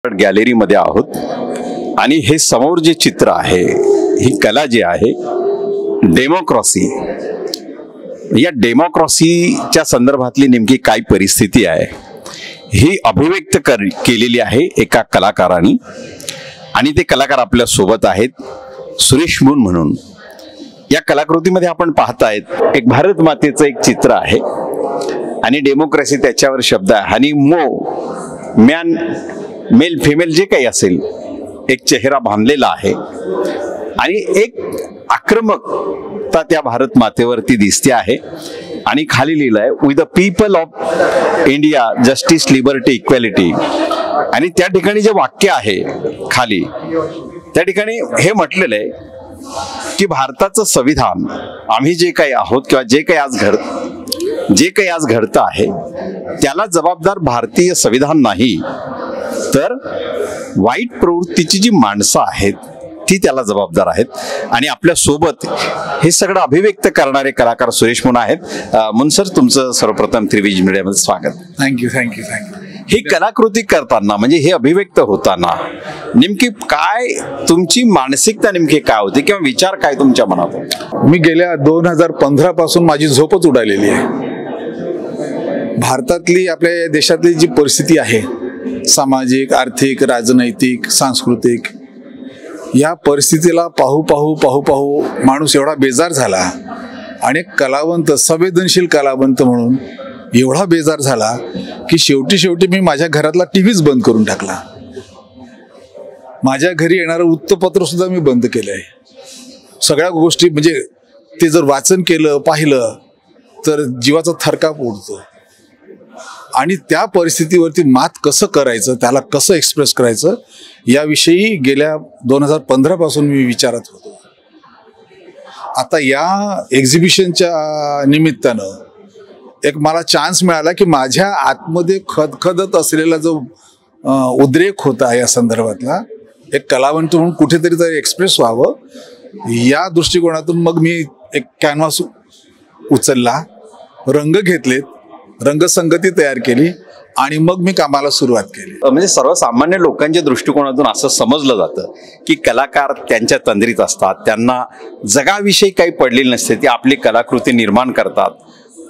गॅलरीमध्ये आहोत आणि हे समोर जे चित्र आहे, ही कला जी आहे डेमोक्रॉसी, या डेमोक्रॉसीच्या संदर्भातली नेमकी काय परिस्थिती आहे ही अभिव्यक्त केलेली आहे एका कलाकाराने. आणि ते कलाकार आपल्या सोबत आहेत, सुरेश मून म्हणून. या कलाकृतीमध्ये आपण पाहतायत एक भारत मातेचं एक चित्र आहे आणि डेमोक्रॅसी त्याच्यावर शब्द आहे. आणि मॅन मेल फिमेल जे काही असेल एक चेहरा बांधलेला आहे आणि एक आक्रमकता त्या भारत मातेवरती दिसते आहे. आणि खाली लिहिलं आहे with the people of India justice liberty equality. आणि त्या ठिकाणी जे वाक्य आहे खाली, त्या ठिकाणी हे म्हटलेलं आहे की भारताचं संविधान, आम्ही जे काही आहोत किंवा जे काही आज घडतं आहे त्याला जबाबदार भारतीय संविधान नाही, तर वाईट प्रवृत्तीची जी माणसं आहेत ती त्याला जबाबदार आहेत. आणि आपल्या सोबत हे सगळं अभिव्यक्त करणारे कलाकार सुरेश मून आहेत. मून सर, तुमचं सर्वप्रथम त्रिविज मीडियामध्ये स्वागत. थँक्यू. ही कलाकृती करताना म्हणजे हे अभिव्यक्त होताना नेमकी काय तुमची मानसिकता नेमकी काय होती किंवा विचार काय तुमच्या मनात होते? मी गेल्या 2015 पासून माझी झोपच उडालेली आहे. भारतातली, आपल्या देशातली जी परिस्थिती आहे, सामाजिक, आर्थिक, राजनैतिक, सांस्कृतिक, या परिस्थितीला पाहू माणूस एवढा बेजार झाला आणि कलावंत, संवेदनशील कलावंत म्हणून एवढा बेजार झाला की शेवटी मी माझ्या घरातला टीव्हीच बंद करून टाकला. माझ्या घरी येणारं वृत्तपत्र सुद्धा मी बंद केलंय. सगळ्या गोष्टी म्हणजे ते जर वाचन केलं, पाहिलं तर जीवाचा थरकाप उडतो. आणि त्या परिस्थितीवरती मात कसं करायचं, त्याला कसं एक्सप्रेस करायचं, याविषयी गेल्या 2015 पासून मी विचारत होतो. आता या एक्झिबिशनच्या निमित्तानं एक मला चान्स मिळाला की माझ्या आतमध्ये खदखदत असलेला जो उद्रेक होता या संदर्भातला, एक कलावंत म्हणून कुठेतरी तर एक्सप्रेस व्हावं, या दृष्टिकोनातून मग मी एक कॅनव्हास उचलला, रंग घेतलेत, रंगसंगती तयार केली आणि मग मी कामाला सुरुवात केली. म्हणजे सर्वसामान्य लोकांच्या दृष्टिकोनातून असं समजलं जातं की कलाकार त्यांच्या तंद्रीत असतात, त्यांना जगाविषयी काही पडलेली नसते, ती आपली कलाकृती निर्माण करतात.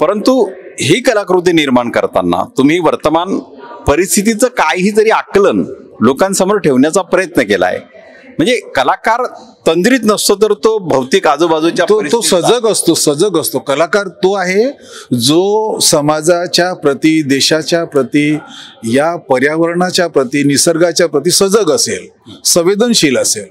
परंतु ही कलाकृती निर्माण करताना तुम्ही वर्तमान परिस्थितीचं काहीतरी आकलन लोकांसमोर ठेवण्याचा प्रयत्न केलाय. म्हणजे कलाकार तंद्रीत नसतो तर तो भौतिक आजूबाजूच्या तो सजग असतो. कलाकार तो आहे जो समाजाच्या प्रती, देशाच्या प्रती, या पर्यावरणाच्या प्रती, निसर्गाच्या प्रती सजग असेल, संवेदनशील असेल.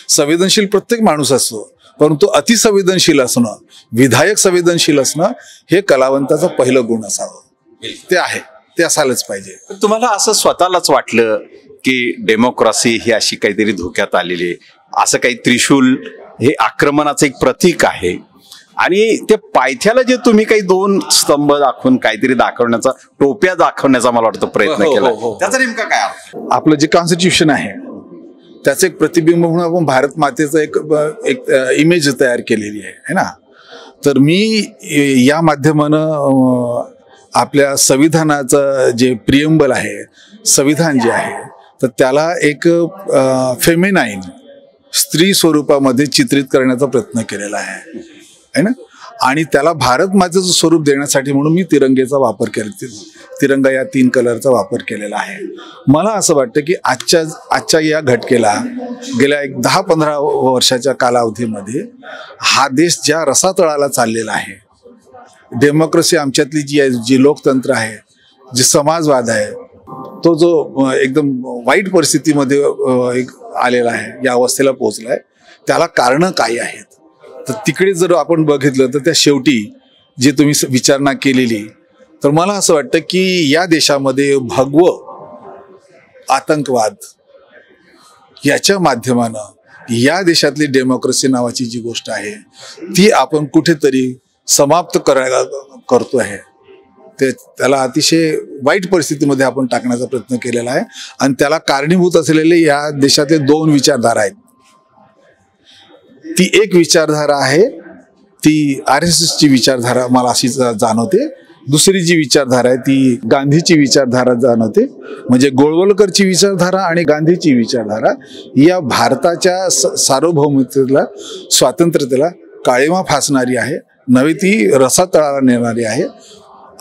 संवेदनशील प्रत्येक माणूस असतो, परंतु अतिसंवेदनशील असणं, विधायक संवेदनशील असणं हे कलावंताचं पहिलं गुण असावं. ते आहे, ते असायलाच पाहिजे. तुम्हाला असं स्वतःलाच वाटलं की डेमोक्रॉसी ही अशी काहीतरी धोक्यात आलेली आहे, असं काही त्रिशूल हे आक्रमणाचं एक प्रतीक आहे, आणि ते पायथ्याला जे तुम्ही काही 2 स्तंभ दाखवून काहीतरी दाखवण्याचा, टोप्या दाखवण्याचा मला वाटतं प्रयत्न केला, त्याचा नेमका काय अर्थ? आपलं जे कॉन्स्टिट्यूशन आहे त्याचं एक प्रतिबिंब म्हणून आपण भारत मातेचं एक इमेज तयार केलेली आहे ना. तर मी या माध्यमानं आपल्या संविधानाचं जे प्रिएम्बल आहे, संविधान जे आहे, तर त्याला एक फेमिनाईन, स्त्री स्वरूपामध्ये चित्रित करण्याचा प्रयत्न केलेला आहे ना. आणि त्याला भारत मातेचं स्वरूप देण्यासाठी म्हणून मी तिरंगेचा वापर केला, तिरंगा या 3 कलरचा वापर केलेला आहे. मला असं वाटतं की आजच्या या घटकेला गेल्या एक 10-15 वर्षाच्या कालावधीमध्ये हा देश ज्या रसातळाला चाललेला आहे, डेमोक्रेसी आमच्यातली जी लोकतंत्र आहे, जे समाजवाद आहे, तो जो एकदम वाईट परिस्थितीमध्ये आलेला आहे, या अवस्थेला पोहोचलाय, त्याला कारणं काय आहेत? तर तिकडे जर आपण बघितलं तर त्या शेवटी जे तुम्ही विचारणा केलेली, तर मला असं वाटतं की या देशामध्ये भगवं आतंकवाद याच्या माध्यमानं या देशातली डेमोक्रेसी नावाची जी गोष्ट आहे ती आपण कुठेतरी समाप्त करायला करतो आहे. त्याला अतिशय वाईट परिस्थितीमध्ये आपण टाकण्याचा प्रयत्न केलेला आहे. आणि त्याला कारणीभूत असलेले या देशातले 2 विचारधारा आहेत. ती एक विचारधारा आहे ती RSS ची विचारधारा मला अशी जाणवते. दुसरी जी विचारधारा आहे ती गांधीची विचारधारा जाणवते. म्हणजे गोळवलकरची विचारधारा आणि गांधीची विचारधारा या भारताच्या सार्वभौमतेला, स्वातंत्र्यतेला काळिमा फासणारी आहे, नव्हे ती रसातळाला नेणारी आहे,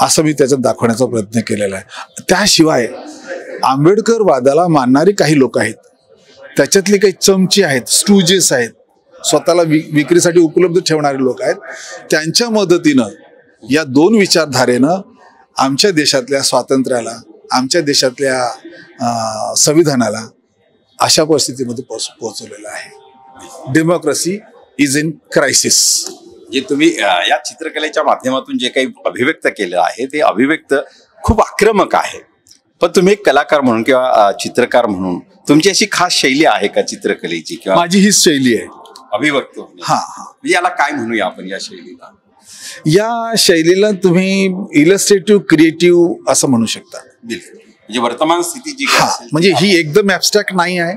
असं मी त्याच्यात दाखवण्याचा प्रयत्न केलेला आहे. त्याशिवाय आंबेडकर वादाला मानणारी काही लोक आहेत, त्याच्यातले काही चमचे आहेत, स्टूजेस आहेत, स्वतःला विक्रीसाठी उपलब्ध ठेवणारे लोक आहेत. त्यांच्या मदतीनं या 2 विचारधारेनं आमच्या देशातल्या स्वातंत्र्याला, आमच्या देशातल्या संविधानाला अशा परिस्थितीमध्ये पोहोचवलेलं आहे. Democracy is in crisis. जे तुम्ही या चित्रकलेच्या माध्यमातून जे काही अभिव्यक्त केलं आहे ते अभिव्यक्त खूप आक्रमक आहे. पण तुम्ही एक कलाकार म्हणून किंवा चित्रकार म्हणून तुमची अशी खास शैली आहे का चित्रकलेची? किंवा माझी हीच शैली आहे अभिव्यक्त. हा, याला काय म्हणूया आपण या शैलीला? या शैलीला तुम्ही इलस्ट्रेटिव्ह क्रिएटिव्ह असं म्हणू शकता. बिलकुल. म्हणजे वर्तमान स्थिती जी म्हणजे ही एकदम ऍबस्ट्रॅक्ट नाही आहे.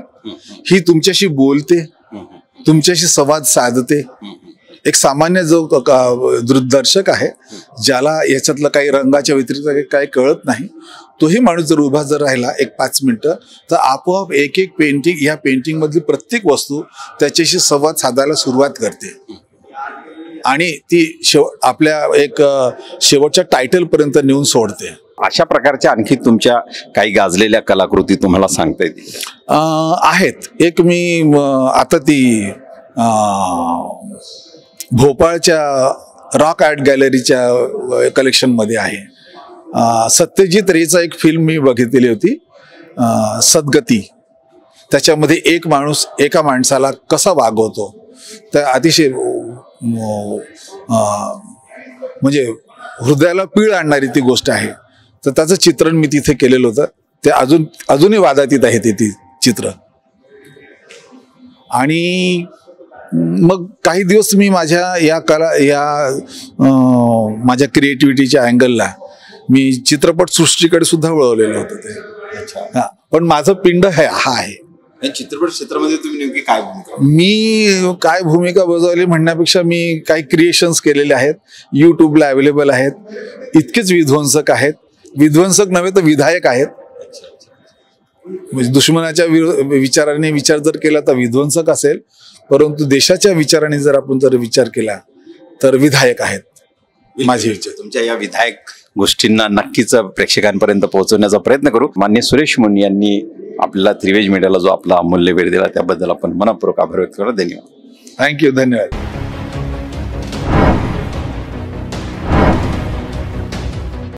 ही तुमच्याशी बोलते, तुमच्याशी संवाद साधते. एक सामान्य जो दर्शक आहे, ज्याला याच्यातलं काही रंगाच्या व्यतिरिक्त काही कळत नाही, तोही माणूस जर उभा राहिला 1-5 मिनिटं, तर आपोआप एक पेंटिंग, या पेंटिंग मधली प्रत्येक वस्तू त्याच्याशी संवाद साधायला सुरुवात करते आणि ती आपल्या एक शेवटच्या टायटल पर्यंत नेऊन सोडते. अशा प्रकारच्या आणखी तुमच्या काही गाजलेल्या कलाकृती तुम्हाला सांगता येतील? आहेत. एक मी आता ती भोपाळच्या रॉक आर्ट गॅलरीच्या कलेक्शनमध्ये आहे. सत्यजित रेचा एक फिल्म मी बघितलेली होती, सद्गती. त्याच्यामध्ये एक माणूस एका माणसाला कसा वागवतो, तर अतिशय म्हणजे हृदयाला पीळ आणणारी ती गोष्ट आहे. तर त्याचं चित्रण मी तिथे केलेलं होतं. ते अजूनही वादातीत आहे ते चित्र. आणि मग काही दिवस मी माझ्या माझ्या क्रिएटिव्हिटीच्या अँगलला मी चित्रपट सृष्टीकडे सुद्धा वळवलेलं होतं ते. पण माझं पिंड हा आहे. चित्रपट क्षेत्रामध्ये तुम्ही नेमकी काय भूमिका? मी काय भूमिका बजावली म्हणण्यापेक्षा मी काही क्रिएशन्स केलेले आहेत, युट्यूबला अवेलेबल आहेत. इतकेच विध्वंसक आहेत, विध्वंसक नव्हे तर विधायक आहेत. म्हणजे दुश्मनाच्या विचाराने विचार जर केला तर विध्वंसक असेल, परंतु देशाच्या विचाराने जर आपण विचार केला तर विधायक आहेत माझे विचार. तुमच्या या विधायक गोष्टींना नक्कीच प्रेक्षकांपर्यंत पोहोचवण्याचा प्रयत्न करू. माननीय सुरेश मुन यांनी आपल्याला त्रिवेज मीडियाला जो आपला अमूल्य वेळ दिला त्याबद्दल आपण मनपूर्वक आभार व्यक्त करतो. धन्यवाद. थँक्यू. धन्यवाद.